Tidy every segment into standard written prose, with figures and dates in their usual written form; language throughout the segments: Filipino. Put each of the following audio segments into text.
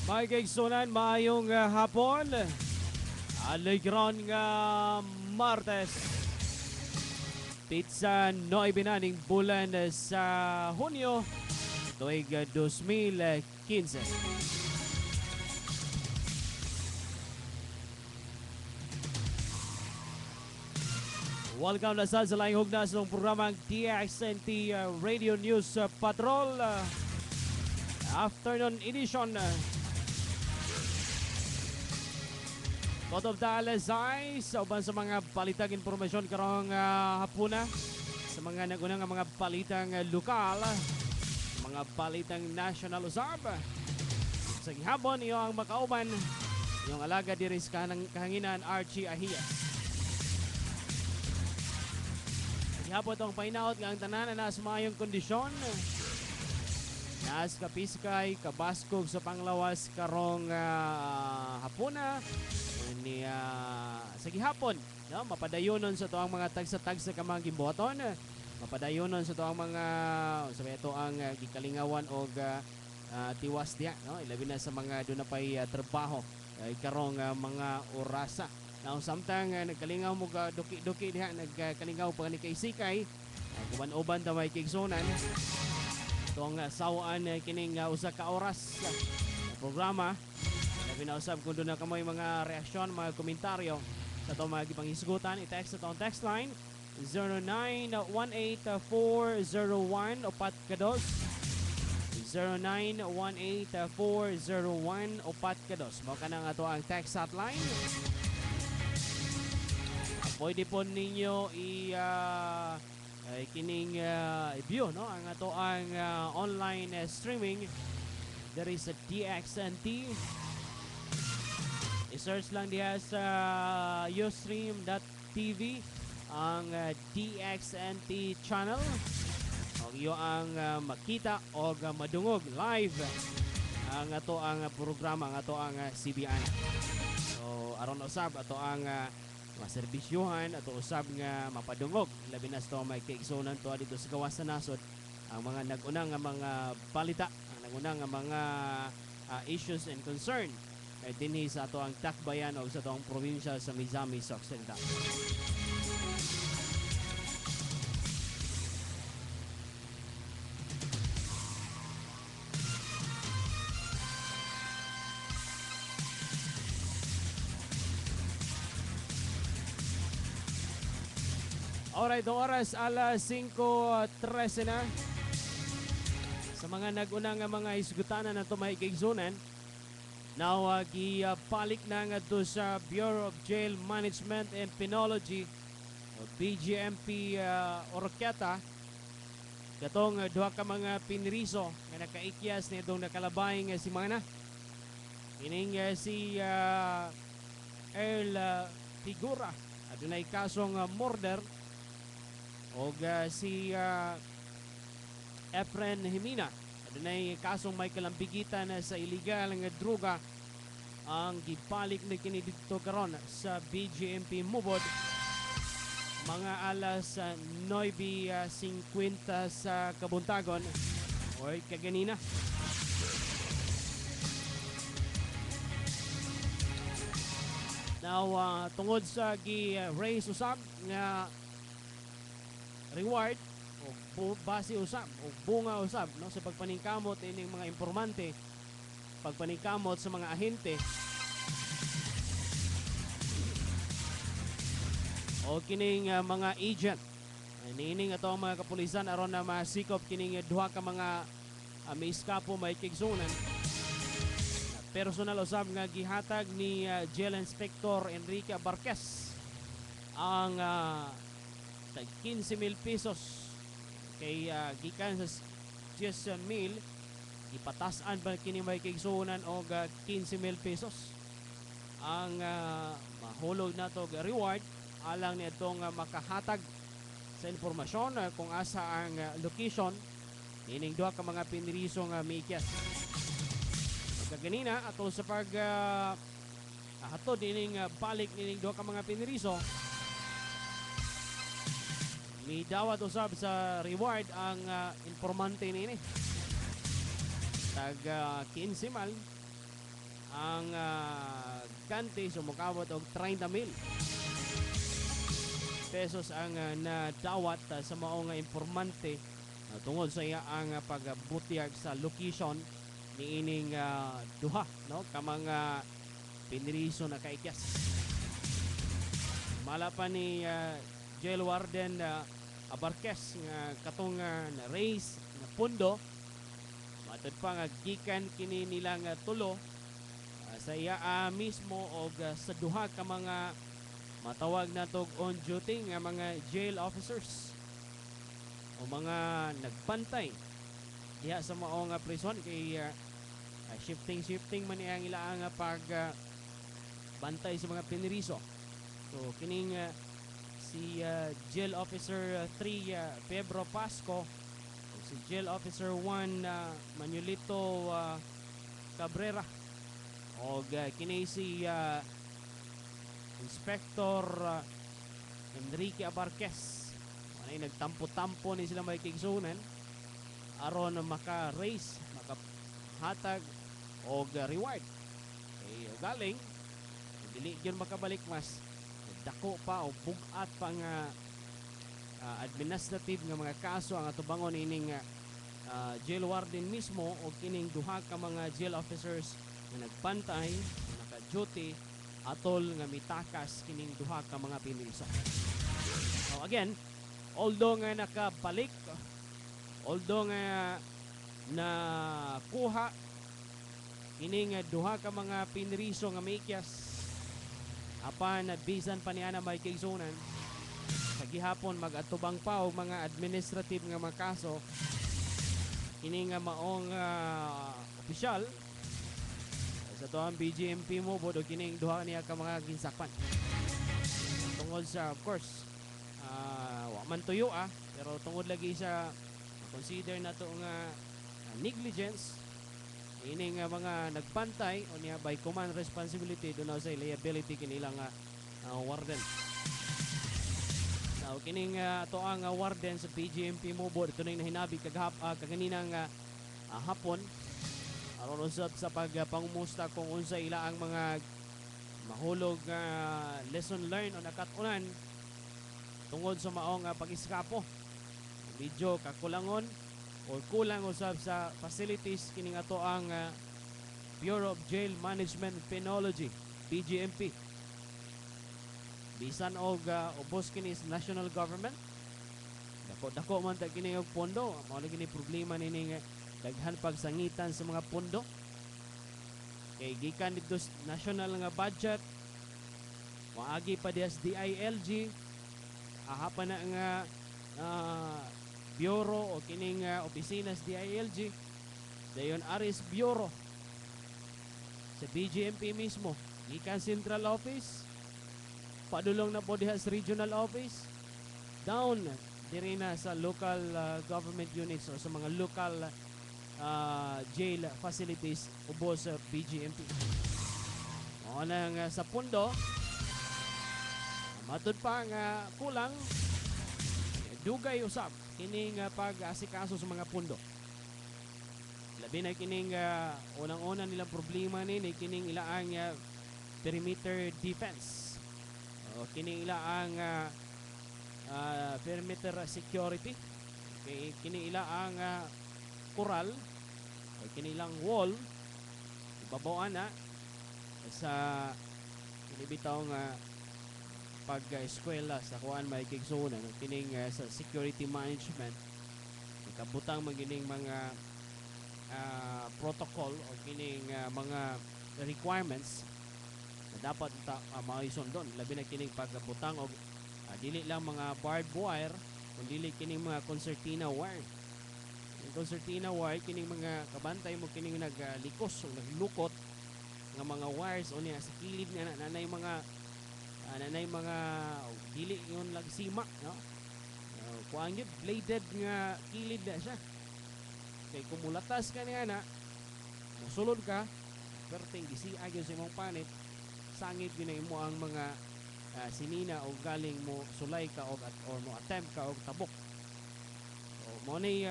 Mga kaigsunan, maayong hapon. Alegron nga Martes. Pitsa 9 na ning bulan sa Hunyo tuig 2015. Welcome na sa laing hugnas ng programang DXNT Radio News Patrol Afternoon Edition. Out of the Alasay, sa uban sa mga balitang informasyon karong hapuna, sa mga nagunang mga balitang lokal, mga balitang national usab. Sa gihapon, iyo ang makauban, yung alaga diri sa kahanginan Archie Ahias. Sa gihapon itong painaot nga ang tanan na sa mayong kondisyon, naas kapiskay, kabaskog sa panglawas karong hapuna, ni sa gihapon, no? Mapadayonon sa toang mga tagsa-tagsa ka mga gimboton, mapadayonon sa toang mga sabi ito ang gikalingawan o tiwas diya, no? Ilabi na sa mga doon na pa'y trabaho karong mga orasa. Now samtang nagkalingaw mo duki-duki diha, nagkalingaw pa ni kay Sikay, kuman-uban ta may kigsunan itong sawaan kining usa ka oras programa. Pinausap kung doon na kamoy mga reaksyon, mga komentaryo sa itong mga ipanghisgutan. I-text sa itong text line 0918-401 upat kados 0918-401 upat kados. Maka na nga ito ang text hotline. Pwede po ninyo kining i-view, no? Ang ito ang online streaming. There is a DXNT. I-search lang diya sa ustream.tv ang DXNT channel. O iyo ang makita o madungog live ang ato ang programa, ang ato ang CBN. So aron usab ato ang maserbisyuhan, ato usab nga mapadungog labi na sa may kaigsunan to dito sa gawas sa nasod ang mga nagunang nga mga balita, ang nagunang nga mga issues and concern dinhi sa ato ang Tacbayan o sa ato ang probinsya sa Misamis Occidental. Alright, ang oras alas 5:13 na. Sa mga nagunang nga mga isgutanan na ito may kaigsunan, now, gipalik na nga to sa Bureau of Jail Management and Penology o BGMP Oroquieta. Katong duha ka mga piniriso nga nakaikyas na itong nakalabay nga si Mana. Ining si Earl Figura at dunay kasong murder o si Efren Himina. Dunay kasong may kalambigitan sa illegal nga droga ang gibalik na kini dito karon sa BGMP Mubod mga alas 9:50 sa kabuntagon o kaganina. Now tungod sa gi-raise usab nga reward o base usab o bunga usab, no, sa pagpaningkamot ining mga informante, pagpaningkamot sa mga ahente o kining mga agent niining ato ang mga kapulisan aron na masikop kining duha ka mga may iskapo may kigsunan. Personal usab nga gihatag ni Jail Inspector Enrique Barquez ang 15,000 pesos kay gikan sa 10,000 ipatasan ba kini may kaigsunan og 15,000 pesos ang mahulog nato reward alang ni itong makahatag sa informasyon kung asa ang location nining duha ka mga piniriso nga mikyas. Kaganina ato sa pag hatod nining balik nining duha ka mga piniriso, may dawat usab sa reward ang informante nini. Tag 15 mal ang ganti sumukabot og 30,000 pesos ang nadawat sa mao nga informante tungod sa iya ang pagbutyag sa location ni ining duha no ka mga piniriso na kaikyas. Mala pa ni Jail Warden Abarquez nga katong na raise na pundo matod pa nga gikan kini nilang tulo sa iya mismo og sa duha ka mga matawag natog on duty nga mga jail officers o mga nagbantay diha sa mao nga prison kay shifting man ang ilaang pag bantay sa mga piniriso. So kining si jail officer 3 Pedro Pasco o si jail officer 1 Manuelito Cabrera o kini si Inspector Enrique Abarquez. Manay nagtampo-tampo ni sila may kigsunan aron maka-raise, makahatag og reward. Kay galing dili gyud makabalik mas dako pa o bugat pa nga administrative nga mga kaso ang atubangon ining jail warden mismo o kining duha ka mga jail officers na nagbantay, naka-duty atol nga mitakas kining duha ka mga piniriso. So again, although nga nakabalik, although nga nakuha kining duha ka mga piniriso nga mikyas apan bisan pa niya na may kigsunan sa gihapon mag-atubang pa og mga administrative nga mga kaso kining nga maong opisyal sa to ang BGMP mo bodo kining duha niya ka mga ginsakpan tungod sa of course wa man tuyo pero tungod lagi sa consider na to nga negligence ini nga mga nagbantay o niya by command responsibility do na sa liability kinilang warden. Now kining to ang warden sa BGMP mo board ito na hinabi kaganinang hapon aron usab sa pagpangumusta kung unsa ila ang mga mahulog lesson learned o nakatunan tungod sa maong pag-iskapo. Medyo kakulangon o kulang usab sa facilities kining ato ang Bureau of Jail Management and Penology BGMP. Bisan og ubos kini sa national government dako man ta kini og pondo mao na kini problema nining daghan pagsangitan sa mga pondo kay gikan dito national nga budget maagi pa dias DILG ahapa na nga bureau o kining opisina sa DILG dayon aris bureau sa BGMP mismo gikan central office padulong na po diha sa regional office down diri na sa local government units o sa mga local jail facilities ubos sa BGMP. O nang sa pundo matud pa nga kulang dugay usab kining pag-asikaso sa mga pundo. Labi na kining unang-una nilang problema ni kining ilaang perimeter defense. O kining ilaang perimeter security. Kining ilaang koral o kinilang wall ibabaw na sa kinibitaw nga pag-eskwela sa kuan may kigsunan kining sa security management kabutang magining mga protocol o kining mga requirements na dapat maisundon labi na kining pagbutang og dili lang mga barbed wire kundi kining mga concertina wire. Yung concertina wire kining mga kabantay mo kining naglikos o naglukot nga mga wires o niya sa kilid nga nanay mga dili yun lang sima no kuang yun bladed nga kilid na siya kay kumulatas ka niya na musulod ka perting gisiag yun sa imong panit sangit yun na imo ang mga sinina o galing mo sulay ka o mo attempt ka og tabok o mo ni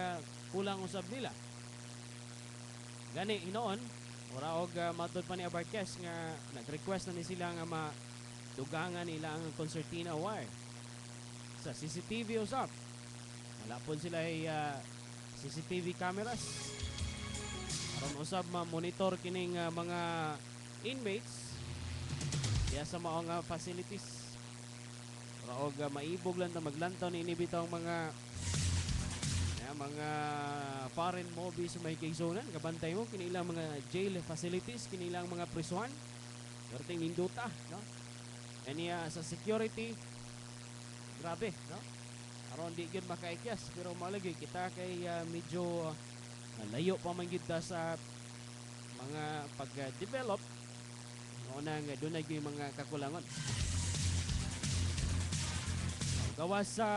kulang usab nila gani inoon Ora og matod pa ni Abarques nga nag-request na ni sila nga madugangan nila ang concertina wire sa CCTV usap. Wala po sila ay CCTV cameras. Aron usab ma-monitor kining mga inmates diya sa maong facilities. Ora og maibog lang na maglantaw ni inibitaw mga foreign movies may kigzonan kabantay mo kinilang mga jail facilities, kinilang mga prisuhan perting ninduta, no? Kaniya sa security grabe, no? Aron di gyud makaikyas pero malagi kita kay medyo layo pa man gyud ta sa mga pag-develop nang dunay gyud mga kakulangon gawas sa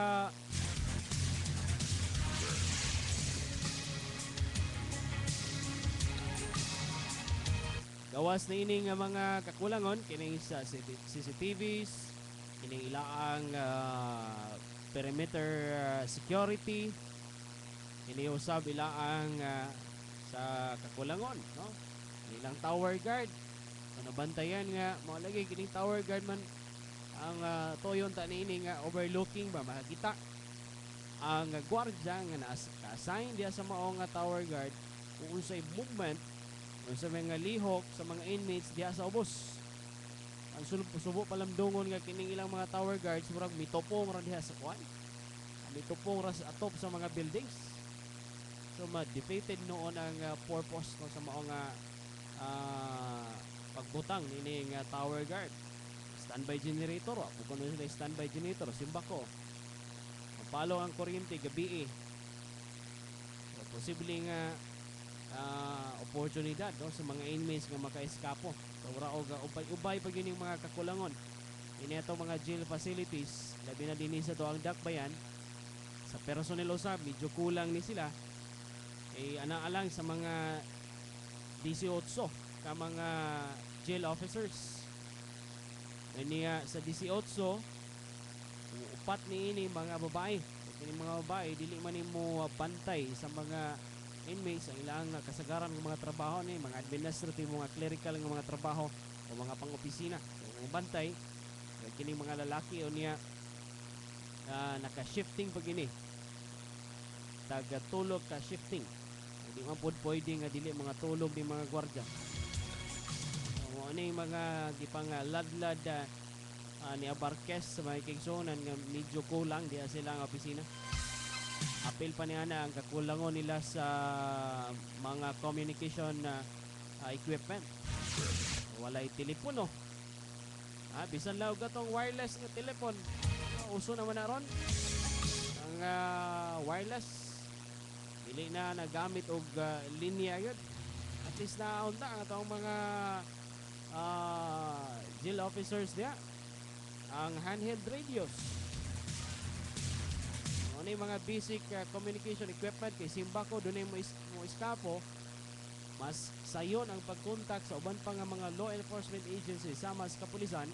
gawas na ining mga kakulangon kining sa CCTVs, kining ilaang perimeter security, kini usab ilaang sa kakulangon, no? Ilang tower guard, ano bantayan nga mo lagi kining tower guard man ang toyon ta niini nga overlooking ba makakita ang gwardiya nga na-assign diya sa mao nga tower guard kung unsay movement sa mga lihok sa mga inmates diha sa ubos. Ang subo palamdungon nga kining ilang mga tower guards murag mitopong ra diha sa kwan. Mitopong ra sa atop sa mga buildings. So ma-defeated noon ang purpose no, sa mao nga pagbutang nini nga tower guard. Standby generator, kung sila standby generator, simbako. Mapalo ang kuryente gabi. So, posibleng oportunidad no, sa mga inmates nga maka-eskapo. So ura og ubay pag yun yung mga kakulangon. Ini ato mga jail facilities, labi na din sa to ang dakbayan. Sa personnel usab medyo kulang ni sila. Anaalang sa mga 18 ka mga jail officers. Niya sa 18 upat ni ini mga babae. Kini mga babae dili man nimo pantay sa mga inmates ang ilang kasagaran ng mga trabaho ni mga administrative, mga clerical ng mga trabaho o mga pang-opisina. So, bantay kini mga lalaki o niya naka-shifting pag ini. Taga-tulog ka shifting. Hindi man po pwede nga dili mga tulog ni mga gwardya. So, ano yung mga gipang ladlad ni Abarques sa mga kigsonan nga medyo kulang diya silang opisina. Apil pa niya na ang kakulangon nila sa mga communication equipment. Walay telepono. Bisan law gatong wireless nga telepon. Uso naman na ron. Ang wireless dili na nagamit og linya yun. At least na unta ang atong mga jail officers niya. Ang handheld radios. Ano yung mga basic communication equipment kay simbako doon mo iskapo mas sayon ang pagkontak sa uban pa nga mga law enforcement agencies sama sa kapulisan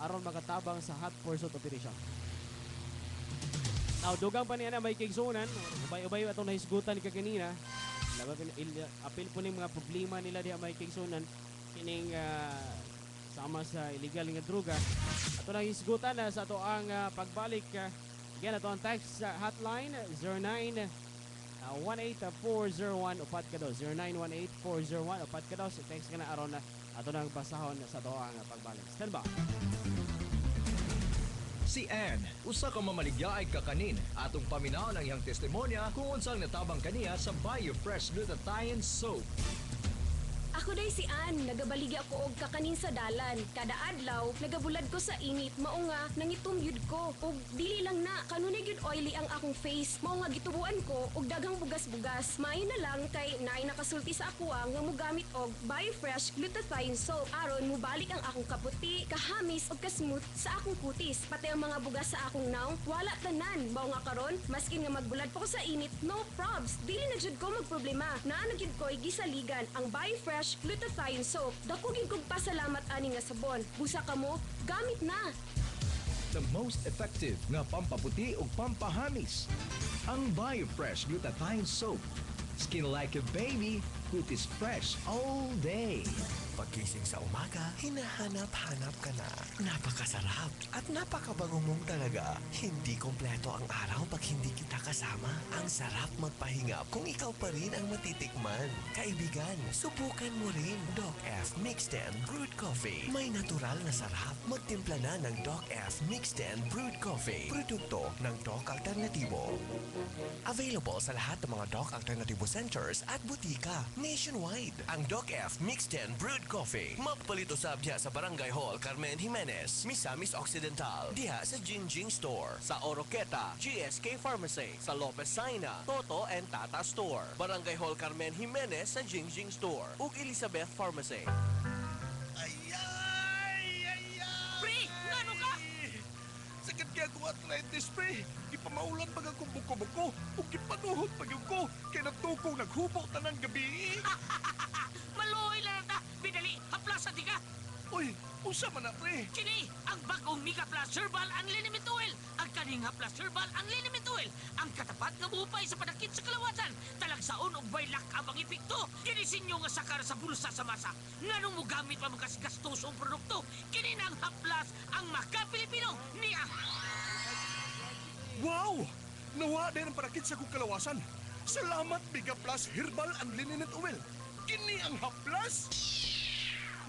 aron makatabang sa hot pursuit operation. Now dugang pa niya na may kigsonan ubay-ubay atong nahisgutan ni kaganina apil po ng mga problema nila diha may kigsonan kining sama sa illegal nga droga ato nang hisgutan na sa ato ang pagbalik. Again, ito ang text hotline 0918-401 upat ka daw 0918-401 upat ka daw si text ka na aron na ato nang basahon sa ito ang pagbalik. Stand by. Si Anne, usa ka mamaligya ay kakanin atong paminaw ang iyang testimonya kung unsang natabang kaniya sa BioFresh Glutathione Soap. Ako day si Ann, nagabaligi ako og kakanin sa dalan. Kada adlaw, nagabulad ko sa init, mao nga nangitumyud ko. Og dili lang na, kanunay gyud oily ang akong face. Mao nga gitubuan ko og daghang bugas-bugas. Maayo na lang kay naay nakasulti sa ako nga mogamit og BioFresh Glutathione Soap aron mobalik ang akong kaputi, kahamis ug kasmooth sa akong kutis. Pati ang mga bugas sa akong naong, wala tanan. Mao nga karon, maskin nga magbulad pa ko sa init, no probs. Dili na jud ko magproblema. Naa na gyud ko gisaligan ang BioFresh Glutathione Soap. Dako gyud kog pasalamat ani nga sabon. Busa ka mo, gamit na. The most effective nga pampaputi ug pampahamis. Ang BioFresh Glutathione Soap. Skin like a baby, food is fresh all day. Pagkising sa umaga, hinahanap-hanap ka na. Napakasarap at napakabango mong talaga. Hindi kompleto ang araw pag hindi kita kasama. Ang sarap magpahinga kung ikaw pa rin ang matitikman. Kaibigan, subukan mo rin Doc F Mixed and Brewed Coffee. May natural na sarap. Magtimpla na ng Doc F Mixed and Brewed Coffee. Produkto ng Doc Alternatibo. Available sa lahat ng mga Doc Alternatibo centers at butika nationwide. Ang Doc F Mixed and Brewed Coffee. Mapapalito sa abya sa Barangay Hall, Carmen Jimenez, Misamis Occidental, diha sa Jinjing Store, sa Oroqueta, GSK Pharmacy, sa Lopez Saina, Toto and Tata Store, Barangay Hall, Carmen Jimenez sa Jinjing Store, ug Elizabeth Pharmacy. Pre, ngano ka? Sakit kaya ko arthritis, pre. Ipamaulan pag akong buko-buko. Ug ipanuhot pag yung ko. Kaya natukong naghubok tanan gabi. Maluoy lang na ta! Bidali! Haplas at ka! Uy, usa man na, pre. Kini! Ang bagong Mega Plus Herbal Unlimited Oil! Ang kaning Haplas Herbal Unlimited Oil! Ang katapat nga buhupay sa panakit sa kalawasan! Talagsaon og baylak abang epekto! Kinisinyo nga sakar sa bulsa sa masa! Nganong mo gamit pa mga gastosong produkto? Kini na ang Haplas! Ang maka-Pilipino! Ni ang... Wow! Nawa din ang parakit sa kong kalawasan. Salamat, Mega Plus Herbal Unlimited Oil. Kini ang haplas.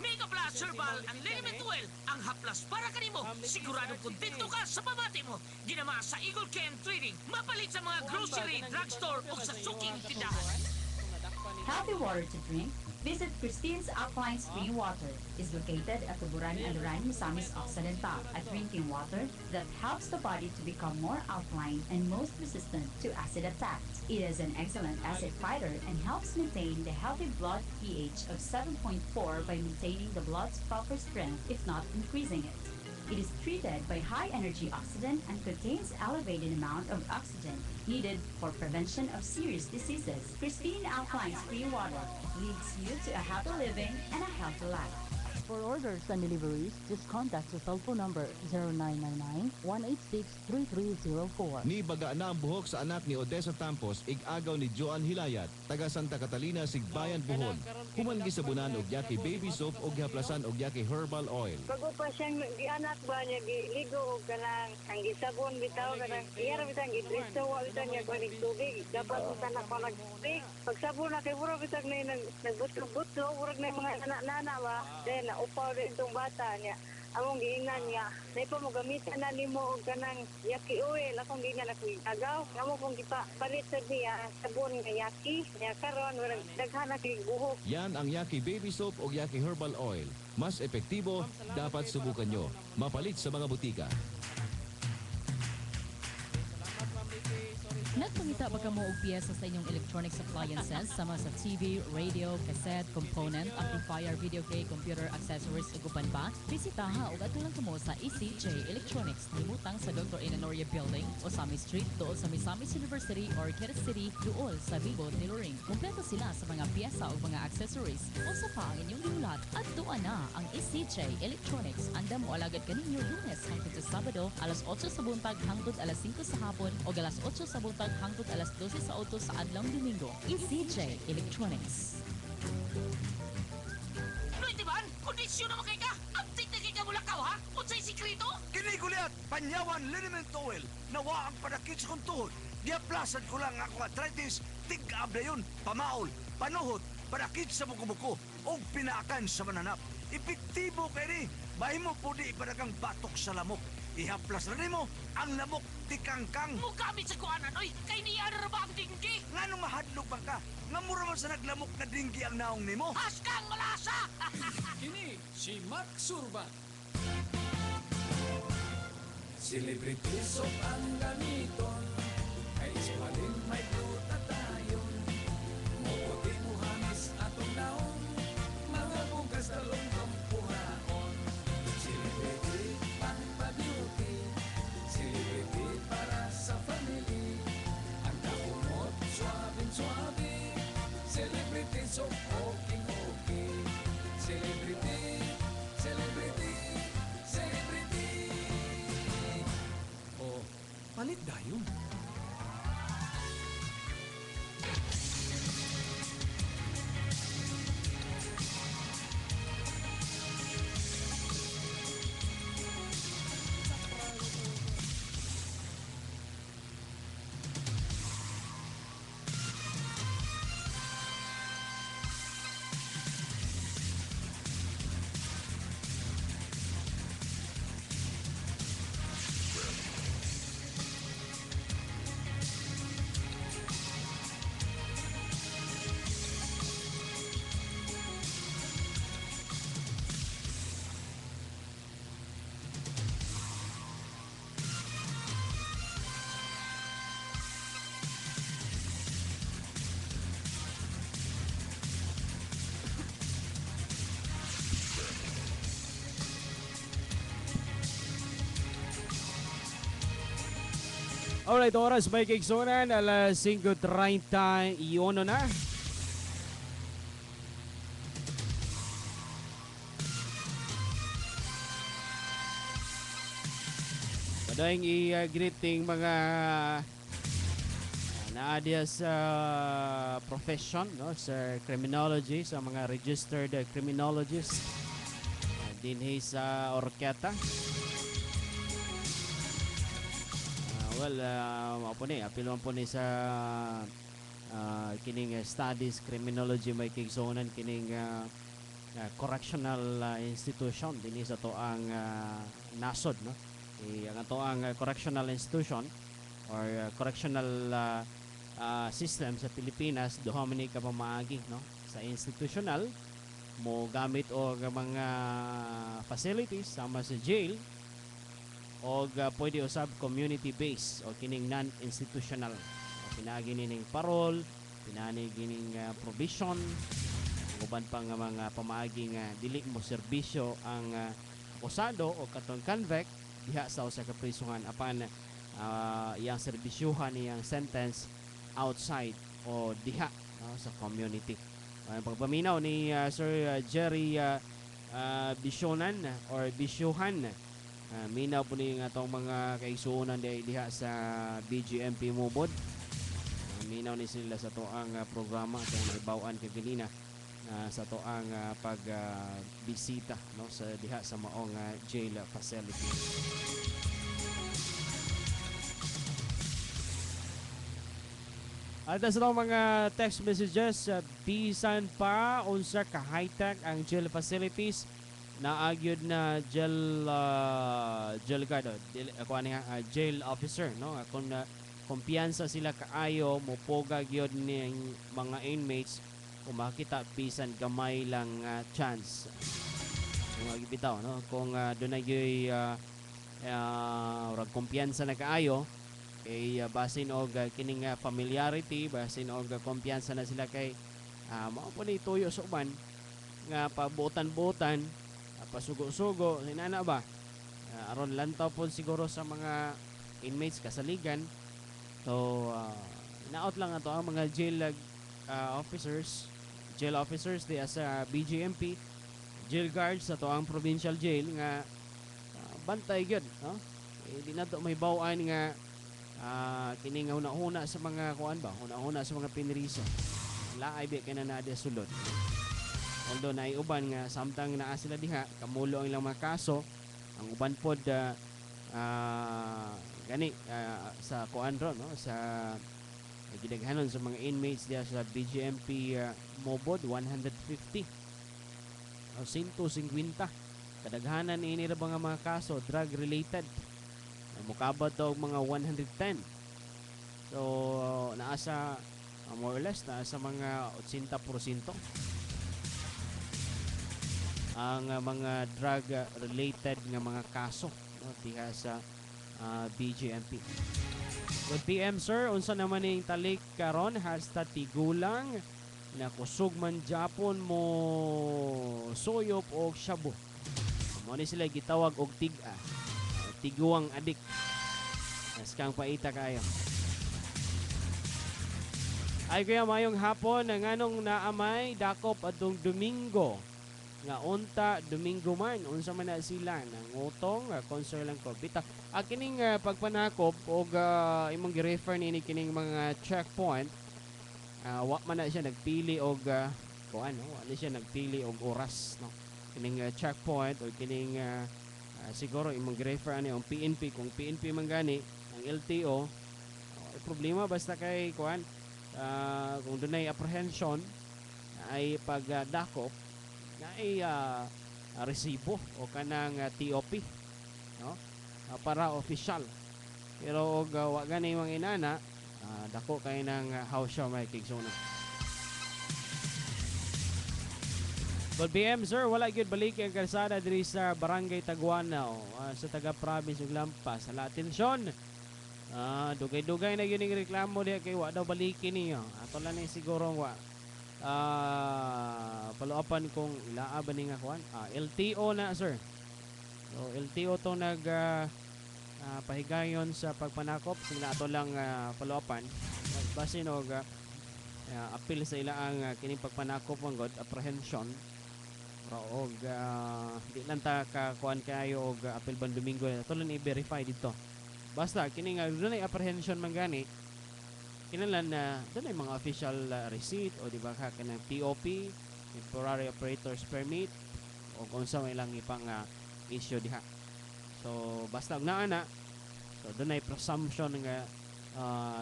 Mega Plus Herbal Unlimited Oil! Ang haplas para kanimo! Siguradong kontento ka sa pamati mo! Ginama sa Eagle Ken Trading! Mapalit sa mga grocery, drugstore o sa suking tindahan! Healthy water to drink? Visit Christine's Alkaline Spring Water. Is located at Tuburan, Aluran, Misamis Occidental. A drinking water that helps the body to become more alkaline and most resistant to acid attacks. It is an excellent acid fighter and helps maintain the healthy blood pH of 7.4 by maintaining the blood's proper strength, if not increasing it. It is treated by high-energy oxidant and contains elevated amount of oxygen needed for prevention of serious diseases. Christine Alkaline Spring Water leads you to a happy living and a healthy life. For orders and deliveries, just contact the cell phone number 0999-186-3304. Ni baga na ang buhok sa anak ni Odessa Tampos, ig-agaw ni Joan Hilayat, taga Santa Catalina, Sigbayan, Bohol. Human gisabunan og yaki baby soap og gihaplasan og yaki herbal oil. Bago pa siyang gianak ba niya, giligo o kanang ang gisabon bitaw kanang iyara bitang gidristo wa bitang niya kuning tubig. Dapat kita na pa nagtubig. Pagsabon na kay mura bitang na nagbutlo-butlo, murag na yung mga anak-nana ba. Then upaw rin itong bata niya. Among giingnan niya, na pa mo gamitan na nimo og kanang yaki oil. Akong giingnan ako agaw. Amo kong palit sa niya, sabon nga yaki. Niya karon daghan na kay buhok. Yan ang yaki baby soap o yaki herbal oil. Mas epektibo, dapat subukan nyo. Mapalit sa mga butika. Nagpangita ba ka mo og piyesa sa inyong electronics appliances sama sa TV, radio, cassette, component, amplifier, video key, computer, accessories ug uban pa? Bisitaha og atulang kamo sa ECJ Electronics himutang sa Dr. Inanoria Building, Osami Street, dool sa Misamis University or Quezon City, dool sa Vibo, Tiloring. Kompleto sila sa mga piyesa ug mga accessories. Usa pa ang inyong giulat at tuwa na ang ECJ Electronics. Andam mo alagad kaninyo Lunes hangtod sa Sabado, alas 8 sa buntag hangtod alas 5 sa hapon o alas 8 sa buntag hangtod alas 12 sa auto sa adlong Domingo. ECJ Electronics. No, itiban! Kondisyon naman kay ka! Update na kay ka mula ka, ha? Unsay sikrito? Kini guliat, panyawan liniment oil. Nawa ang panakit sa kong tuhod. Diaplasan ko lang ako arthritis. Tig-abla yun. Pamaol, panuhot, panakit sa buko-buko o pinaakan sa mananap. Epektibo kay ni. Bahay mo po di ipadakang batok sa lamok. Ihaplas na mo ang lamok tikangkang. Mugamit sa kuanan, oy! Kay niya na ba ang dinggi? Nga nung mahadlok ba ka? Nga mura man sa naglamok na dinggi ang naong nimo. Haskang malasa! Kini si Mark Surban. Celebrity soap ang gamiton. Ay ismalin may bruta tayon. Muputi muhamis atong naon. Mga bugas talong kampuhaon. Celebrity pang-beauty. Celebrity para sa family. Ang kahumot suabing-suabi. Celebrity soap okay. Celebrity, celebrity, celebrity. Palit dayon. Alright, oras may kigsunan, alas 5:31 na. Padaing i-greeting mga naadya sa profession, no, sa criminology, sa mga registered criminologists dinhi sa Orqueta. Mao po ni apilon po ni sa kining studies criminology may kigsunan kining correctional institution dinhi sa toang nasod, no. Ang toang correctional institution or correctional system sa Pilipinas duha man ni ka pamaagi, no, sa institutional mo gamit og mga facilities sama sa jail o pwede usab community based o kining non-institutional. Pinaagi ning parol, pinani gining provision, uban pa nga mga pamaagi nga dili mo serbisyo ang akusado o katong convict diha sa usa ka prisuhan apan iyang serbisyuhan iyang sentence outside o diha, no, sa community. Pagpaminaw ni Sir Jerry Bisyonan or Bisyuhan, minaw po ni nga itong mga kaigsuunan diha sa BGMP Mubod. Minaw ni sila sa toang programa itong naibawaan kaganina sa toang pagbisita, no, sa diha sa maong jail facility. At sa mga text messages, bisan pa unsa ka high-tech ang jail facilities naagyod na jail guard, jail officer, no, kung kumpiyansa sila kaayo mopoga gyud ning mga inmates kung makita bisan gamay lang chance kung bitaw, no, kung dunay gyud kumpiyansa na kaayo kay basin og kining familiarity, basin og kumpiyansa na sila kay mao po ni tuyo sa uban nga pabutan-butan, pasugo-sugo inana ba, aron lantaw po siguro sa mga inmates kasaligan. So inaot lang ato ang mga jail officers di sa BGMP, jail guards sa to ang provincial jail nga bantay gyud, no, di na to may baw-an nga kini nga una-una sa mga kuan ba, una-una sa mga pinriso laay bi kana na sulod. Although naay uban nga samtang naa sila diha kamulo ang ilang mga kaso, ang uban pod gani sa kuan ron, no, sa gidaghanon sa mga inmates diha sa BGMP Mobod 150 o 150 kadaghanan ini ra mga kaso drug related. Mukabot daw mga 110. So naasa more or less naasa mga 80% ang mga drug related nga mga kaso, no, diha sa BGMP. Good PM sir, unsa naman ning talik karon hasta tigulang na kusog man Japon mo soyop o shabu. Mo ni sila gitawag og tiga. Tiguang adik. Naskang paita kayo. Ay kaya mayong hapon na nganong naamay dakop atong Domingo nga unta Domingo man unsa man na sila nangutong concern lang ko bita kining pagpanakop og imong gi-refer ni kining mga checkpoint, wa man na siya nagpili og kuan, no, wa na siya nagpili og oras, no, kining checkpoint o kining siguro imong refer ani ang PNP, kung PNP man gani ang LTO problema basta kay kuan kung dunay apprehension ay pagdakop na ay resibo o kanang TOP, no, para official. Pero og wa gani mga inana dako kay nang house show may kigsuna. But BM sir, wala gyud balik ang kalsada diri sa Barangay Taguanao sa taga-province ug Lampas. Hala atensyon. Dugay-dugay na gyud ning reklamo diha kay wa daw balikin niyo. Ato lang ni siguro wa paluapan kung ilaa ba ni nga kuan. LTO na sir. So LTO to nag pahigayon sa pagpanakop sila ato lang follow-upan basin og appeal sa ilaang kining pagpanakop manggod apprehension og di lang ta kakuan kayo og appeal ban Domingo ato lang i-verify dito basta kining dunay apprehension man gani kinahanglan na dunay mga official receipt o di ba ka kanang TOP temporary operators permit o kung sa may lang ipang issue diha. So basta og naa na so dunay presumption nga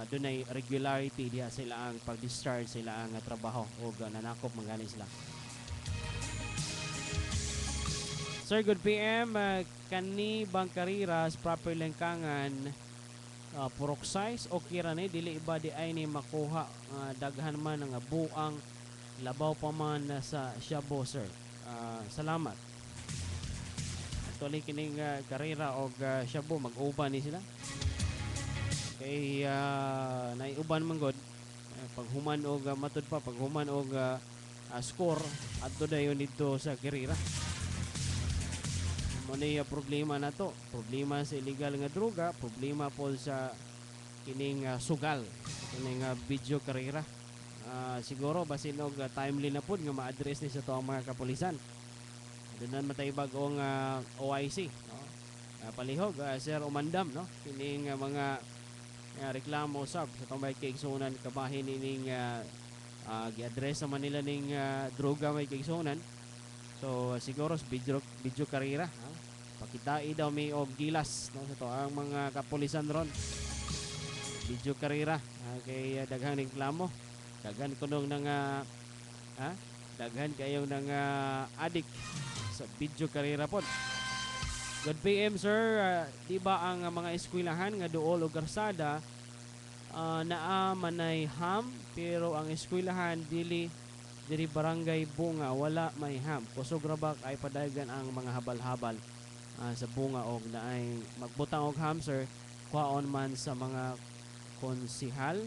dunay regularity diha sa ilang pag-discharge sa ilang trabaho o nanakop mangani sila. Sir, good PM. Kani bang kariras proper lengkangan purok size o kira ni dili iba di ay ni makuha daghan man nga buang labaw pa man sa Shabu, sir. Salamat. Actually kining karera og Shabu mag-uban ni sila. Kay naiuban man god paghuman og matud pa paghuman og score adto dayon dito sa karera. Mo ni problema na to. Problema sa illegal nga droga, problema po sa kining sugal, kining video karera. Siguro basin og timely na pud nga ma-address ni sa to ang mga kapulisan. Doon matay bagong OIC, no? Palihog Sir Umandam, no? Kining mga reklamo sab sa tong may kaigsunan kabahin ining gi-address sa Manila ning droga may kaigsunan. So siguro sa video karera, pakitai daw may og gilas, no? Sa to ang mga kapulisan ron. Video karera kay daghang reklamo. Daghan kunong nang daghan kayo nang adik sa video karera pod. Good PM, sir. Di ba ang mga eskwelahan nga duol o garsada naa manay ham pero ang eskwelahan dili barangay Bunga wala may ham. Kusog ra ba ay padagan ang mga habal-habal sa Bunga og naay magbutang og ham, sir. Kuhaon man sa mga konsihal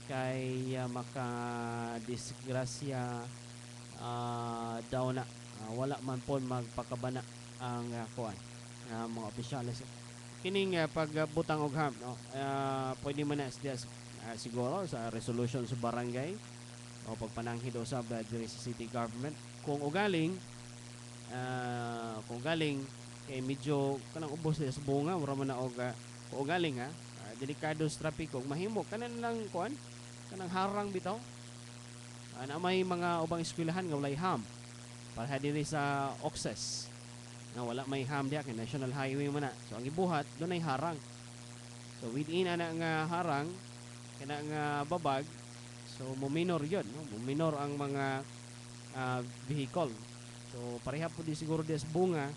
kay makadisgrasya daw na wala man po magpakabana ang kuan mga opisyalis kining pagbutang og ham, no? Pwede man na siguro sa resolution sa barangay o pagpananghid usab diri sa city government kung ugaling kay medyo kanang ubos sa Bunga wala man na og kung ugaling delikado sa trapiko mahimo kanan lang kuan kanang harang bitaw na may mga ubang eskwelahan nga walay ham para diri sa Oxes nga wala may ham diha kay national highway man na so ang gibuhat dunay harang so within ana nga harang kana nga babag so muminor yun, no? Muminor ang mga vehicle so pareha po di siguro di sa Bunga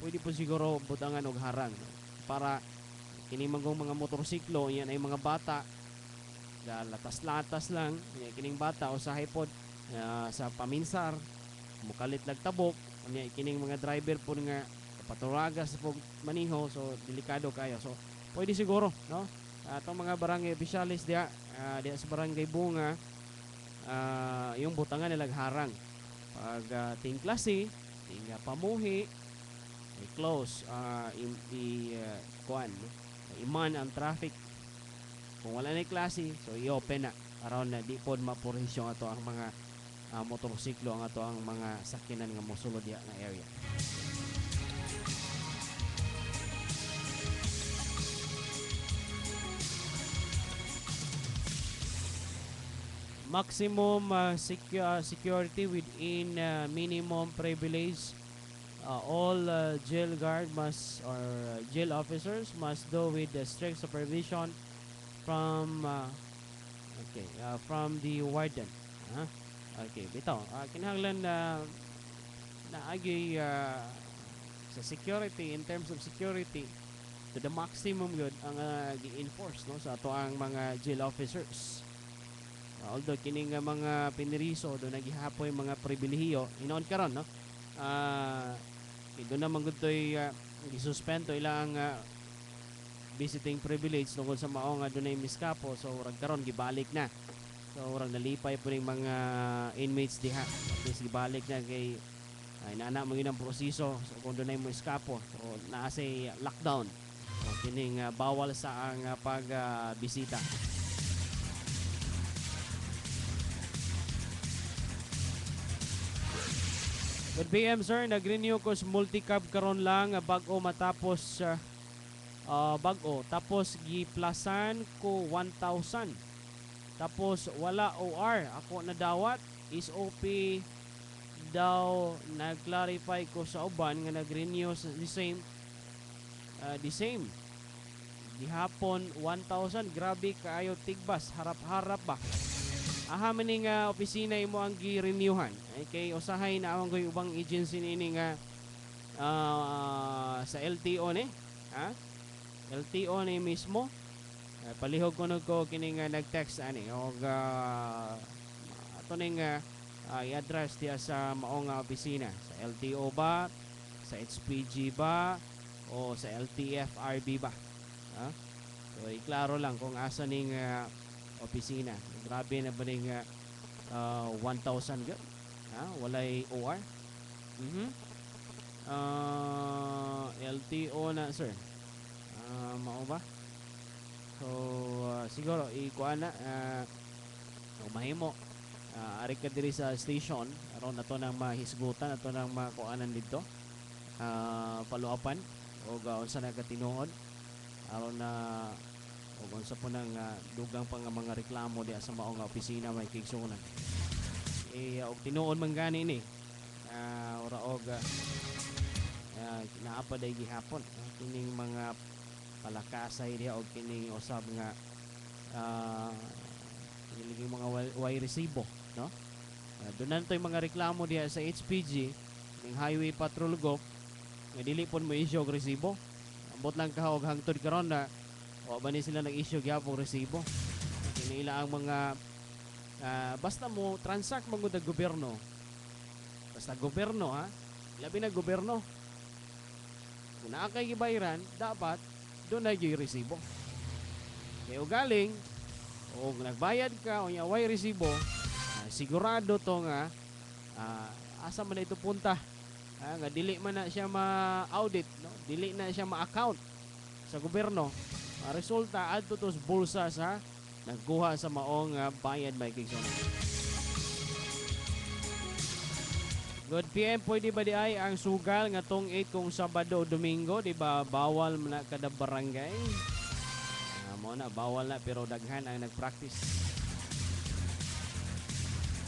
pwede po siguro butangan og harang, no? Para kini magong mga motorsiklo yan ay mga bata latas-latas lang kining bata usahay pod sa paminsar mukalit tabok kining mga driver po nga paturagas po maniho so delikado kayo so pwede siguro, no? Atong mga barangay officials diya sa barangay Bunga yung butangan nilang harang pag ting klase ting pamuhi i-close kuan iman ang traffic kung wala na klase so i-open na around na di pod mapurisyon ato ang mga motorsiklo ang ato ang mga sakyanan nga mosulod diha nga area. Maximum security within minimum privilege. All jail guard must or jail officers must do with the strict supervision from from the warden. Okay, bitaw. Kinahanglan na agi sa security in terms of security to the maximum good ang gi-enforce, no, sa ato ang mga jail officers. Although kining mga piniriso do nagihapoy mga pribilehiyo inoon karon, no, doon naman gutoy gisuspend to ilang visiting privilege tungkol sa mao nga dunay miskapo so urang karon gibalik na so urang nalipay po ning mga inmates diha at least gibalik na kay ay nana mo yun ang proseso so kung dunay mo iskapo so naa say lockdown O kining bawal sa ang pagbisita. Good PM sir, nag-renew ko sa multicab karon lang bago matapos bago tapos giplasan ko 1,000. Tapos wala OR ako nadawat SOP daw nag-clarify ko sa uban nga nag-renew sa the same gihapon 1,000 grabe kaayo tigbas harap-harap ba aha maning opisina imo ang gi-renewhan ay kay usahay na awang koy ubang agency nini nga sa LTO ni ha LTO ni mismo palihog ko ko kini nga nag-text ani og ato ning i-address diya sa maong opisina sa LTO ba sa HPG ba o sa LTFRB ba ha so iklaro lang kung asa ning opisina grabe na ba ning 1,000 ga ha walay OR LTO na sir mao ba so siguro ikuan na mahimo ari ka diri sa station aron nato nang mahisgutan ato nang makuanan dito paluapan o unsa na katinuod aron na o unsa po nang dugang pa nga mga reklamo diya sa maong opisina may kigsunan og tinuod man gani ni ora og naapa day gihapon kining mga palakasay diya og kining usab nga kining mga way resibo no doon toy mga reklamo diya sa HPG ning Highway Patrol Group nga dili pon mo issue og resibo ambot lang kahog hangtod karon na o ba ni sila nag-issue gyapon resibo kini ila ang mga basta mo transact magud ang gobyerno basta gobyerno ha labi na gobyerno kung naa kay gibayaran dapat doon na yung resibo kaya galing o nagbayad ka o way resibo sigurado to nga asa man na ito punta nga dili man na siya ma-audit no? Dili na siya ma-account sa gobyerno resulta adto to sa bulsa sa nagkuha sa maong bayad may kigson. Good PM, pwede ba di ay ang sugal nga tong 8 kung Sabado o Domingo, di ba bawal na kada barangay? Mo na bawal na pero daghan ang nagpractice.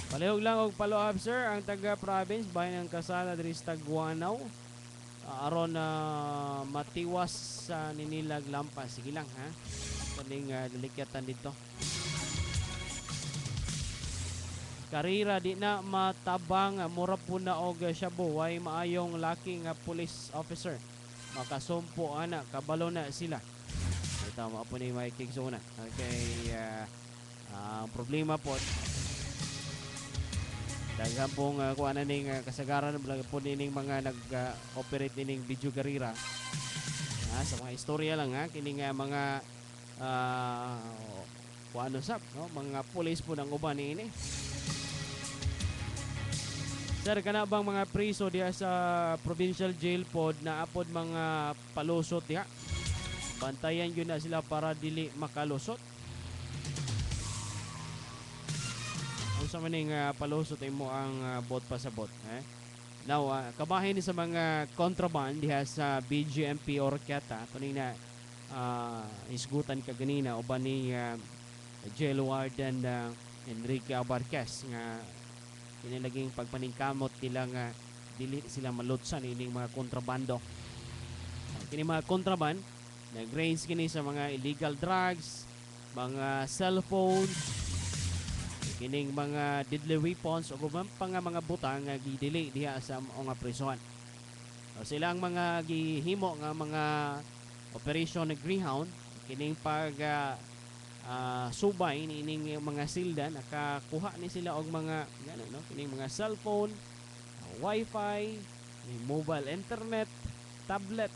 Palihog lang og follow-up sir ang taga-province bahin ng Kasala diri sa Tagwanaw aron na matiwas sa ninilag lampas. Sige lang ha. Kaning delikatan dito. Karira di na matabang mura po na og shabu way maayong laki nga police officer makasumpo ana kabalo na sila ito mo po ni may kigsuna okay ang problema po daghan pong kuana ning kasagaran po ning mga nag-operate ning video karira sa mga istorya lang ha kining mga kuano sab no mga police po ng uban ini. Sir, kana bang mga priso diya sa provincial jail pod na apod mga palusot diha? Bantayan yun na sila para dili makalusot. Ang sa maning palusot imo ang bot pa sa bot. Now, kabahin ni sa mga contraband diha sa BGMP Orqueta. Tuning na isgutan ka ganina uban ni jail warden Enrique Abarquez nga kinilaging pagpaningkamot nila nga dili sila malutsan ining mga kontrabando. Kini mga kontraband nag-range kini sa mga illegal drugs, mga cellphones, kining mga deadly weapons o guman pa nga mga butang nga gidili diha sa mga prisuhan. Sila ang mga gihimo nga mga operation na Greyhound kining pag subay nining mga silda nakakuha ni sila og mga gano no kining mga cellphone, wifi, mobile internet, tablet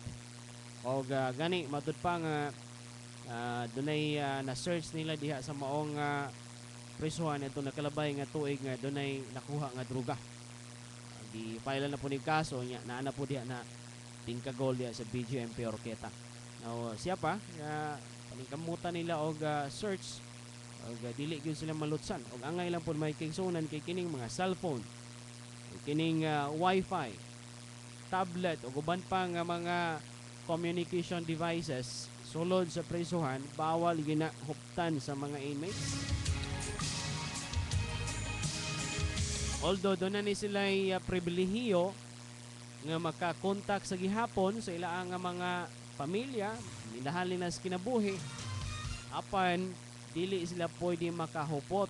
og gani matud pa nga dunay na search nila diha sa maong prisuhan ito nakalabay nga tuig nga dunay nakuha nga droga. Di file na po ni kaso nya naa na po diha na tingkagol diha sa BGMP Orqueta. Siya pa nga paningkamutan nila og search og dili gyud sila malutsan og angay lang pud may kigsunan kay kining mga cellphone, kining wifi, tablet ug uban pa nga mga communication devices sulod sa prisuhan bawal ginahuptan sa mga inmates. Although doon na ni sila pribilehiyo nga makakontak sa gihapon sa ilaang nga mga pamilya, minahali na sa kinabuhi, apan dili sila pwede makahupot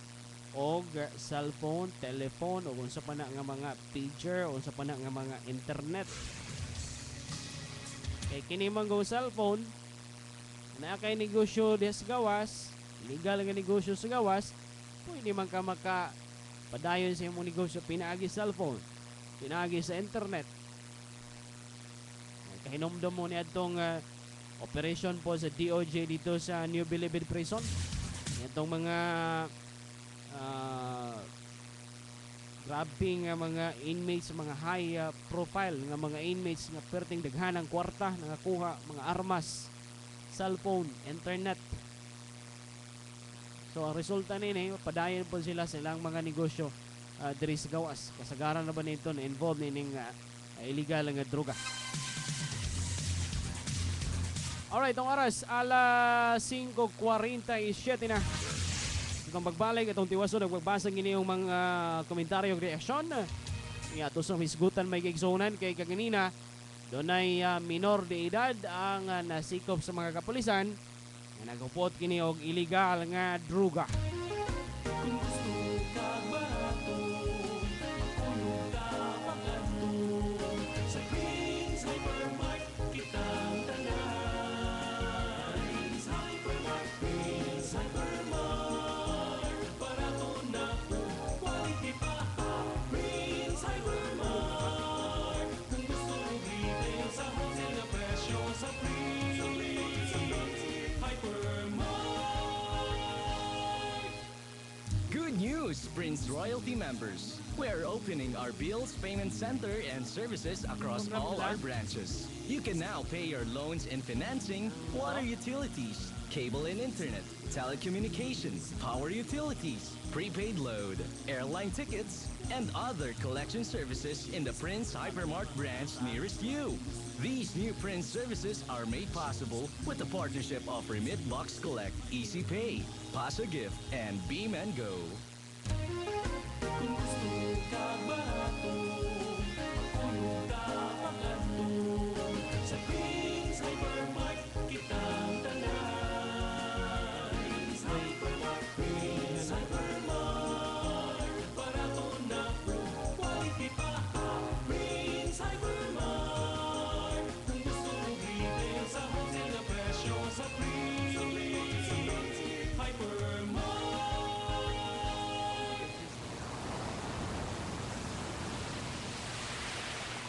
og cellphone, telephone o unsa pa na nga mga pager o unsa pa na nga mga internet. Kay kini man go cellphone na kay negosyo des gawas, legal nga negosyo sa gawas, pwede man ka padayon sa imong negosyo pinaagi cellphone, pinaagi sa internet. Kahinomdom mo ni atong operation po sa DOJ dito sa New Bilibid Prison. Itong mga grabbing mga inmates, mga high profile nga mga inmates nga perting daghanang kwarta nakakuha mga armas, cellphone, internet. So ang resulta nini padayon po sila sa ilang mga negosyo diri sa gawas. Kasagaran na ba nito na involved nining illegal nga droga. Alright, itong oras alas 5:47 na. Itong pagbalik itong tiwaso nagbabasa gini yung mga komentaryo reaksyon. Nga to sa hisgutan may kigsunan kay kaganina doon ay minor de edad ang nasikop sa mga kapulisan nga nagupot kini og illegal nga droga. Kung gusto ka barato, makulog ka paganto, sa Prince Hypermart kitang tanan. Prince Hypermart, Prince Hypermart, barato na po, quality pa. Prince Hypermart, kung gusto mo retail sa wholesale na presyo sa Prince Hypermart. Good news, Prince Royalty members. We're opening our bills payment center and services across all our branches. You can now pay your loans and financing, water utilities, cable and internet, telecommunications, power utilities, prepaid load, airline tickets, and other collection services in the Prince Hypermart branch nearest you. These new Prince services are made possible with the partnership of Remit Box Collect, Easy Pay, Paso Gift, and Beam and Go. Kung gusto ka barato, makulog ka paganto, sa Prince Hypermart kitang tanan. Prince Hypermart, Prince Hypermart, barato na po, quality pa. Prince Hypermart, kung gusto mo retail sa wholesale na presyo sa Prince Hypermart.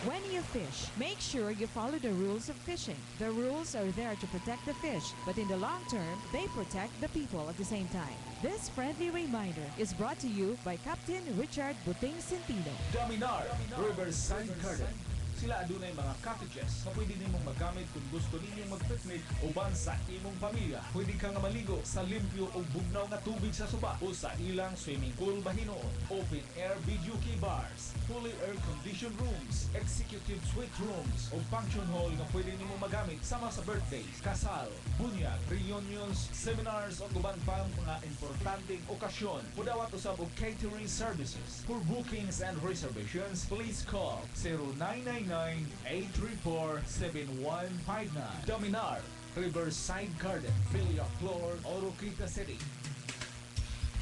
When you fish, make sure you follow the rules of fishing. The rules are there to protect the fish, but in the long term, they protect the people at the same time. This friendly reminder is brought to you by Captain Richard Buting Centino. Dominar Riverside Garden. Sila adunay mga cottages na pwede nimong magamit kung gusto ninyong mag-picnic uban sa imong pamilya. Pwede ka nga maligo sa limpyo o bugnaw nga tubig sa suba o sa ilang swimming pool bahinoon. Open air video key bars, fully air-conditioned rooms, executive suite rooms o function hall na pwede nimong magamit sama sa birthdays, kasal, bunyag, reunions, seminars o uban pang mga importanteng okasyon. Mudawat usab og catering services. For bookings and reservations, please call 0999-834-7159. Dominar Riverside Garden, Villaflor, Oroquita City.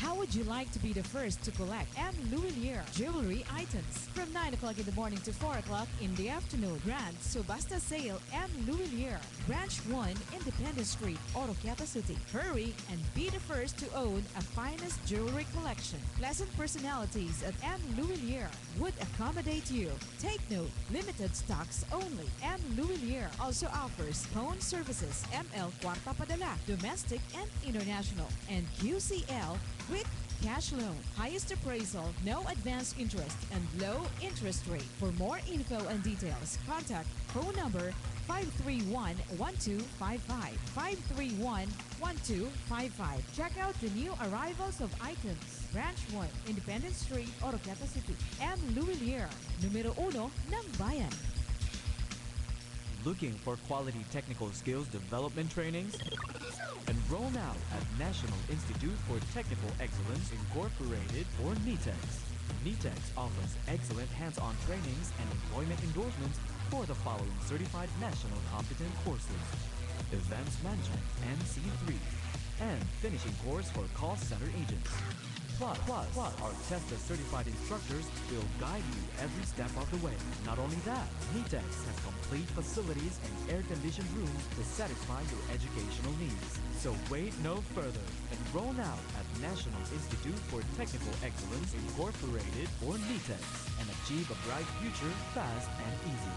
How would you like to be the first to collect M. Louis jewelry items? From 9 o'clock in the morning to 4 o'clock in the afternoon, Grand Subasta Sale M. Louis Branch 1, Independence Street, Oroquieta City. Hurry and be the first to own a finest jewelry collection. Pleasant personalities at M. Louis would accommodate you. Take note, limited stocks only. M. Louis also offers phone services, ML Cuarta Padala, domestic and international, and QCL Quick Cash loan, highest appraisal, no advance interest, and low interest rate. For more info and details, contact phone number 531-1255. 531-1255. Check out the new arrivals of items. Branch 1, Independence Street, Oroquieta City. M. Louis numero 1 ng bayan. Looking for quality technical skills development trainings? Enroll now at National Institute for Technical Excellence Incorporated, or NITEX. NITEX offers excellent hands-on trainings and employment endorsements for the following certified national competent courses: Events Management, NC3, and Finishing course for call center agents. Plus, our tested certified instructors will guide you every step of the way. Not only that, NITEX has complete facilities and air-conditioned rooms to satisfy your educational needs. So wait no further. Enroll now at National Institute for Technical Excellence Incorporated, or NITEX, and achieve a bright future fast and easy.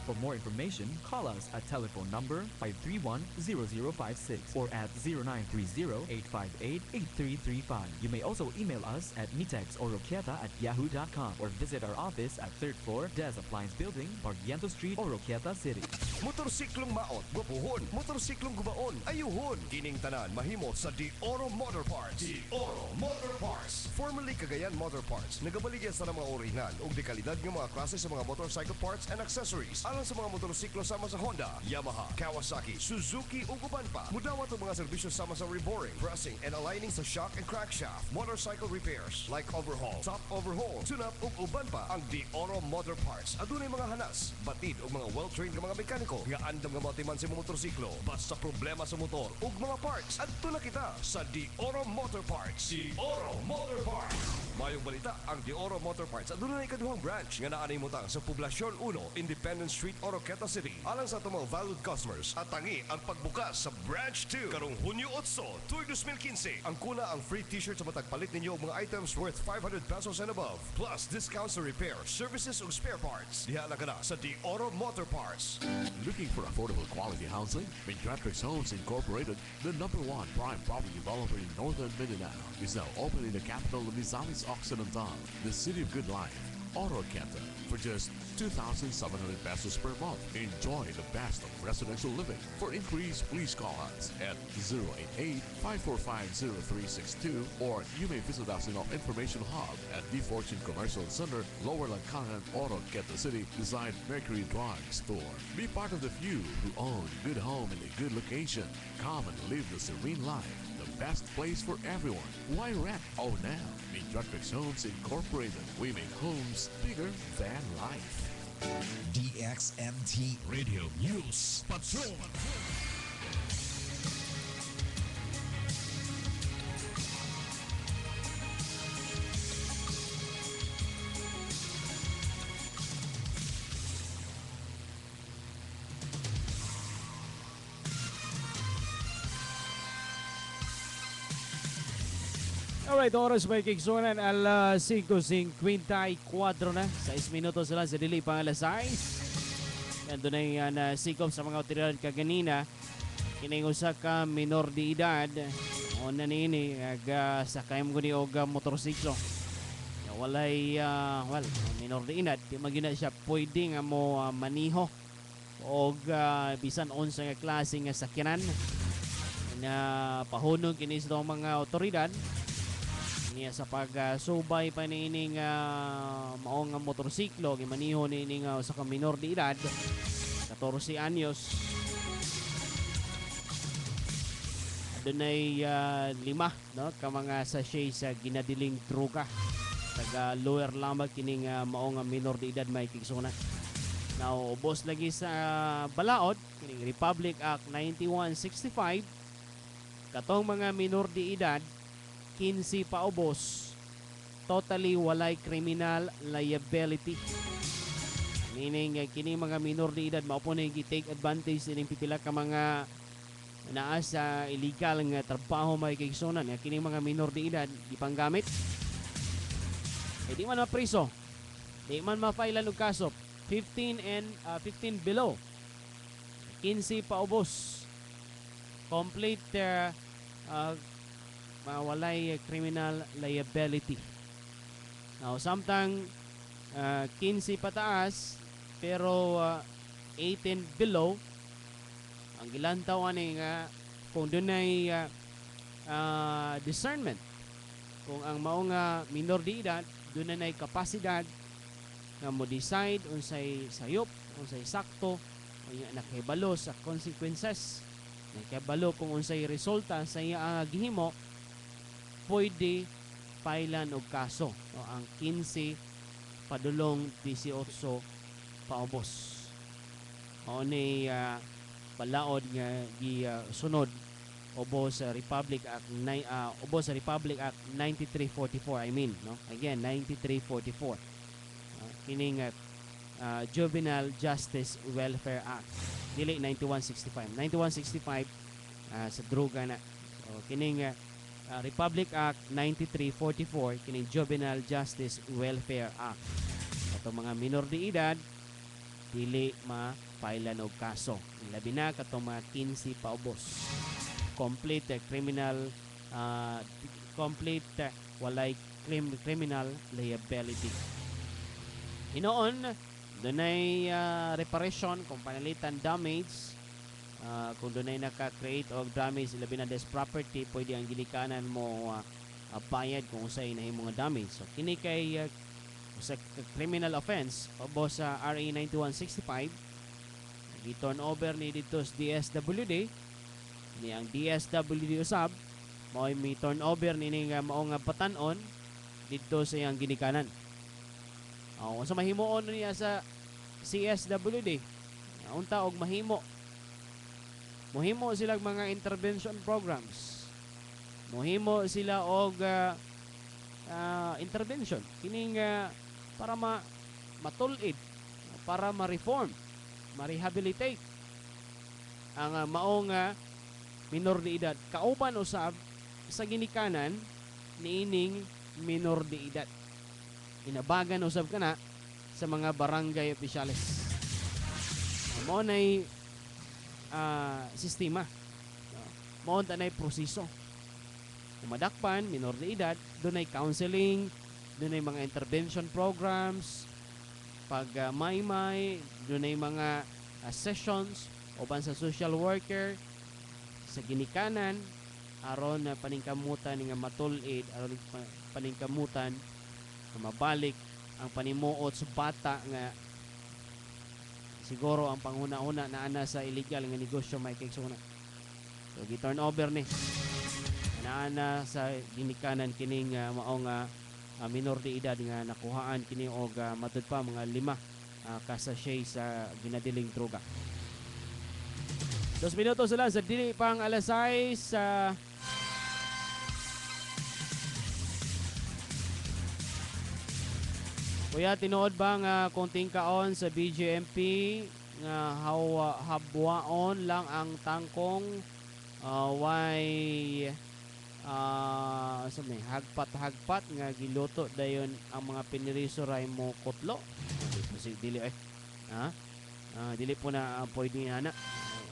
For more information, call us at telephone number 531-0056 or at 0930-858-8335. You may also email us at nitexoroquieta@yahoo.com or visit our office at 3rd floor, Des Appliance Building, Barriento Street, Oroquieta City. Motorsiklong maot, gupuhon. Motorsiklong gubaon, ayuhon. Kining tanan mahimo sa Di Oro Motor Parts. Di Oro Motor Parts. Formerly Cagayan Motor Parts, nagabaligyan sa mga orihinal ug di kalidad nga mga klase sa mga motorcycle parts and accessories. Alang sa mga motorsiklo sama sa Honda, Yamaha, Kawasaki, Suzuki ug uban pa. Mudawat ang mga serbisyo sama sa reboring, pressing and aligning sa shock and crankshaft, motorcycle repairs like overhaul, top overhaul, tune-up ug uban pa. Ang Di Oro Motor Parts adunay mga hanas, batid ug mga well-trained nga mga mekaniko nga andam nga motiman sa mga motorsiklo. Basta problema sa motor ug mga parts, adto na kita sa Di Oro Motor Parts. Di Oro Motor Parts. Mayong balita, ang Di Oro Motor Parts adunay ikaduhang branch nga naanay mutang sa Poblacion 1, Independence Street, Oroquieta City. Alang sa itong mga valued customers at tangi ang pagbukas sa Branch 2 karong Hunyo 8, tuig 2015. Ang kuna ang free t-shirt sa matagpalit ninyo og mga items worth 500 pesos and above. Plus discounts sa repair, services ug spare parts. Diha lang ka na sa Di Oro Motor Parts. Looking for affordable quality housing? Mintratrix Homes Incorporated, the #1 prime property developer in Northern Mindanao, is now open in the capital of Misamis Occidental, the city of good life, Oroquieta. For just 2,700 pesos per month, enjoy the best of residential living. For inquiries, please call us at 088-545-0362, or you may visit us in our information hub at The Fortune Commercial Center, Lower Lancangan, Oroquieta City, beside Mercury Drug Store. Be part of the few who own good home in a good location. Come and live the serene life. The best place for everyone. Why rent? Oh, now. Mintratrix Homes Incorporated. We make homes bigger than life. DXMT Radio News Patrol. Alright, oras may kiksunan alas 5:54 na. 6 minutos sila sa dili pang alas 6. Nandun na yung nasikop sa mga otoridad kaganina. Kining usa ka minor de edad. O na nini, sakay mo ni og motorsiklo. Walay, minor de edad. Di magina siya pwede nga mo maniho. Og bisan unsa nga klase nga sakyanan. Na pahunong kini sa mga otoridad. Niya sa pagsubay pa niining maong nga motorsiklo gimaniho niining sa ka minor de edad 14 anyos. Adunay 5 no ka mga sachet sa ginadiling droga taga lower lamang kining maong nga minor de edad may kigsuna. Now ubos lagi sa balaod kining Republic Act 9165 katong mga minor de edad 15 paubos, totally walay criminal liability. Meaning, kini mga minor de edad, maupo na yung take advantage ng pipila ka mga naa sa illegal nga trabaho may kiksunan. Kini mga minor de edad, ipanggamit. Di man mapriso. Di man mafailan og kaso. 15 below. 15 paubos. Complete walay criminal liability. Now, samtang 15 pataas pero 18 below, ang gilantaw ani nga kung dunay discernment, kung ang mao nga minor de edad dunay kapasidad nga mo decide unsay sayop, unsay sakto, unya nakahibalo sa consequences, nakahibalo kung unsay resulta sa iya gihimo, pwede pailan og kaso. No, ang 15 padulong 18 paubos. Mao ni balaod nga gisunod ubos sa Republic Act ubos sa Republic Act 9344, I mean, no? Again, 9344. Kining Juvenile Justice Welfare Act, dili 9165. 9165 sa droga na. So, kining Republic Act 9344, kining Juvenile Justice Welfare Act. Ato mga minor de edad dili mapailan og kaso. Labi na katong mga 15 paubos. Complete walay criminal liability. Hinoon, dunay reparation kung panalitan damage, kung dunay naka-create og damage labi na des property, pwede ang gilikanan mo bayad kung usay nahimong damage. So kini kay sa criminal offense ubos sa RA 9165, gi-turn over ni dito sa DSWD. Ni ang DSWD usab mao may turn over nini nga mao nga batan-on dito sa iyang ginikanan. Sa mahimuon niya sa CSWD, unta og mahimo sila mga intervention programs, mohimo sila og intervention kining para matulid, para ma-reform, ma-rehabilitate ang maong minor de edad, kauban usab sa ginikanan niining minor de edad. Inabagan usab kana sa mga barangay opisyales. Mao nay sistema, mao nay proseso. Kumadakpan minor de edad, dunay counseling, dunay mga intervention programs, pag may dunay mga sessions uban sa social worker sa ginikanan aron paningkamutan nga matulid, aron paningkamutan na mabalik ang panimuot sa bata nga siguro ang panghuna-una na ana sa illegal nga negosyo may kigsuna. So gi-turn over ni ana sa ginikanan kining mao nga minor de edad nga nakuhaan kini og matud pa mga 5 kasashay sa ginadiling droga. 2 minutos lang sa dili pang alas 6 Kuya, tinuod ba nga konting kaon sa BJMP nga habwaon lang ang tangkong hagpat nga giluto dayon ang mga piniriso ray mo kutlo. Dili dili po na pwede ana.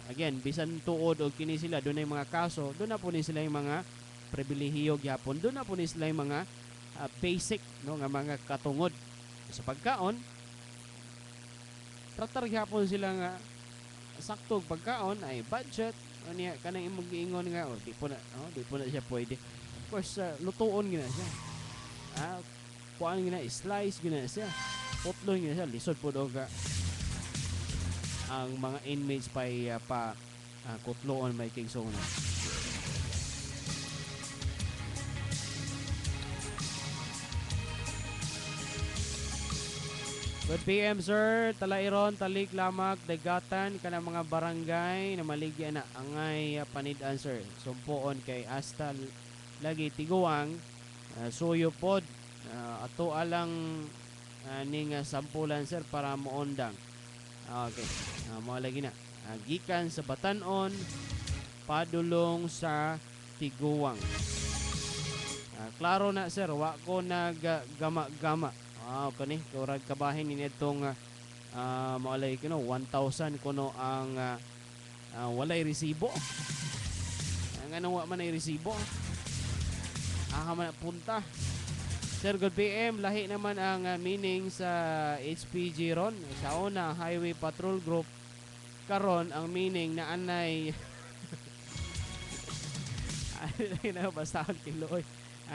Again, bisan tuod og kini sila dunay mga kaso, doon na po ni sila yung mga pribilehiyo gyapon, doon na po ni sila yung mga basic no nga mga katungod sa pagkaon. Tratar gyapon sila nga sakto pagkaon ay budget aniya kanang imong giingon nga di po na siya pwede. Of course lutuon gina siya. Kuan gina slice gina siya. Putlon gina siya, lisod po og ang mga inmates pa kutloon may kingsona. Good PM sir, Talairon, Talik, Lamak, Dagatan, kanang mga barangay na maligya na angay panidan sir. Sumpuon kay Astal lagi tiguang suyo pod ato alang ning sampulan sir para moondang. Okay, mao lagi na. Gikan sa Batanon padulong sa Tiguang. Klaro na sir, wa ko naggama-gama. Kani kurag kabahin ni itong maalay kuno 1,000 kuno ang walay resibo. Ang ano wa man ay resibo. man punta. Sir, good PM. Lahi naman ang meaning sa HPG ron. Sa una, Highway Patrol Group. Karon ang meaning na anay basta ang kiloy.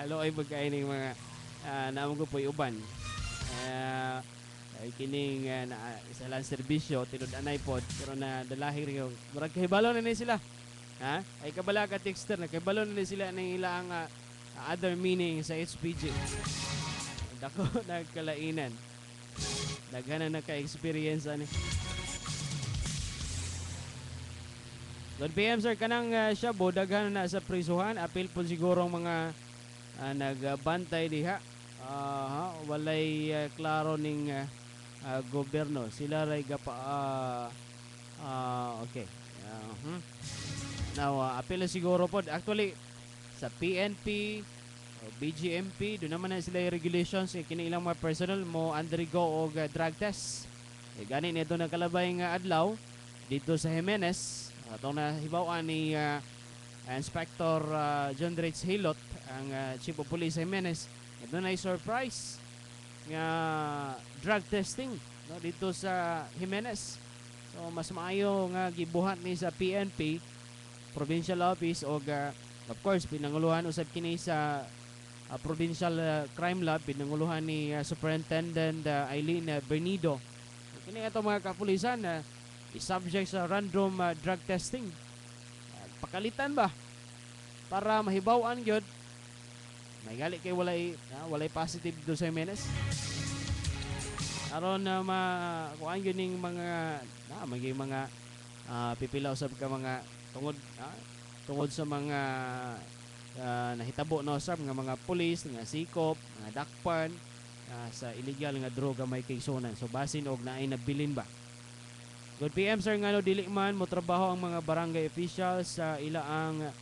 Loy magkaining mga naamang ko po uban. Ay kining na isa lang serbisyo tinud anay pod pero na dalahi rin yung murag kahibalo na ni sila. Ha? Ay kabala ka texter na kahibalo na ni sila ng ilang other meaning sa HPG. Dako nagkalainan. Daghan na ka-experience ani. Good PM sir, kanang siya daghan na sa prisuhan. Apil po siguro mga nagbantay diha. Walay klaro ning gobyerno. Sila ray gapa okay. Now apil siguro po actually sa PNP o BGMP doon naman na sila yung regulations kini ilang mga personal mo undergo og drug test. Gani nito nakalabay nga adlaw dito sa Jimenez. Atong nahibawan ni Inspector John Dritz Hilot, ang Chief of Police Jimenez. Ito na surprise nga drug testing no, dito sa Jimenez. So mas maayo nga gibuhat ni sa PNP, Provincial Office o of course pinanguluhan usab kini sa Provincial Crime Lab, pinanguluhan ni Superintendent Eileen Bernido. Kini ato mga kapulisan i-subject sa random drug testing. Pakalitan ba? Para mahibaw-an gyud. May gali kay walay positive do sa Jimenez. Aron na kuan gyud ning mga maging mga pipila usab ka mga tungod sa mga nahitabo no usab nga mga pulis, nga sikop, nga dakpan sa illegal nga droga may kaisunan. So basin og naay nabilin ba? Good PM sir, ngano dili man mo trabaho ang mga barangay officials sa ilaang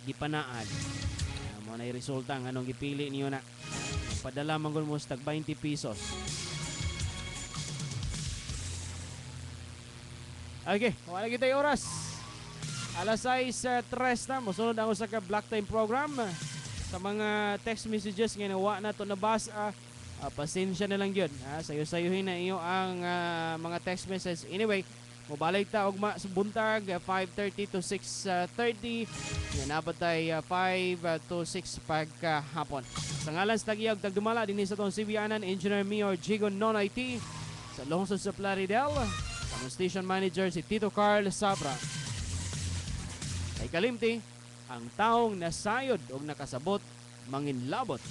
gipanaan. Mo na resulta nganong gipili niyo na. Padala man gud mo sa 20 pesos. Okay, wala kita oras. Alas 6:03 na mosunod ang usa ka Black Time program. Sa mga text messages nga nawa na to nabasa, pasensya na lang yun. Sayo-sayohin na iyo ang mga text message. Anyway, mabalik ta og sa buntag 5:30 to 6:30. Yan nabatay 5 to 6 pagkahapon. Sa ngalan sa tagiyag tagdumala dinhi sa tong Sibianan Engineer Mayor Jigo Non-IT sa lungsod sa Plaridel. Sa station manager si Tito Carl Sabra. Kay kalimti ang taong nasayod og nakasabot manginlabot.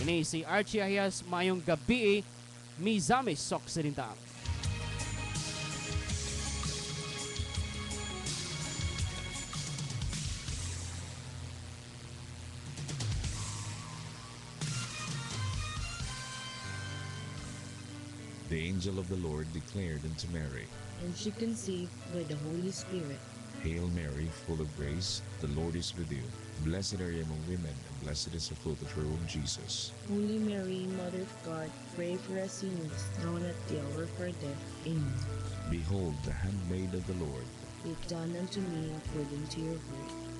Ini si Archie Ayas, mayong gabi, Mizamis Sok Sininta. The angel of the Lord declared unto Mary, and she conceived by the Holy Spirit. Hail Mary, full of grace, the Lord is with you. Blessed are you among women, and blessed is the fruit of your womb, Jesus. Holy Mary, Mother of God, pray for us sinners, now and at the hour of our death. Amen. Behold, the handmaid of the Lord. Be it done unto me according to your word.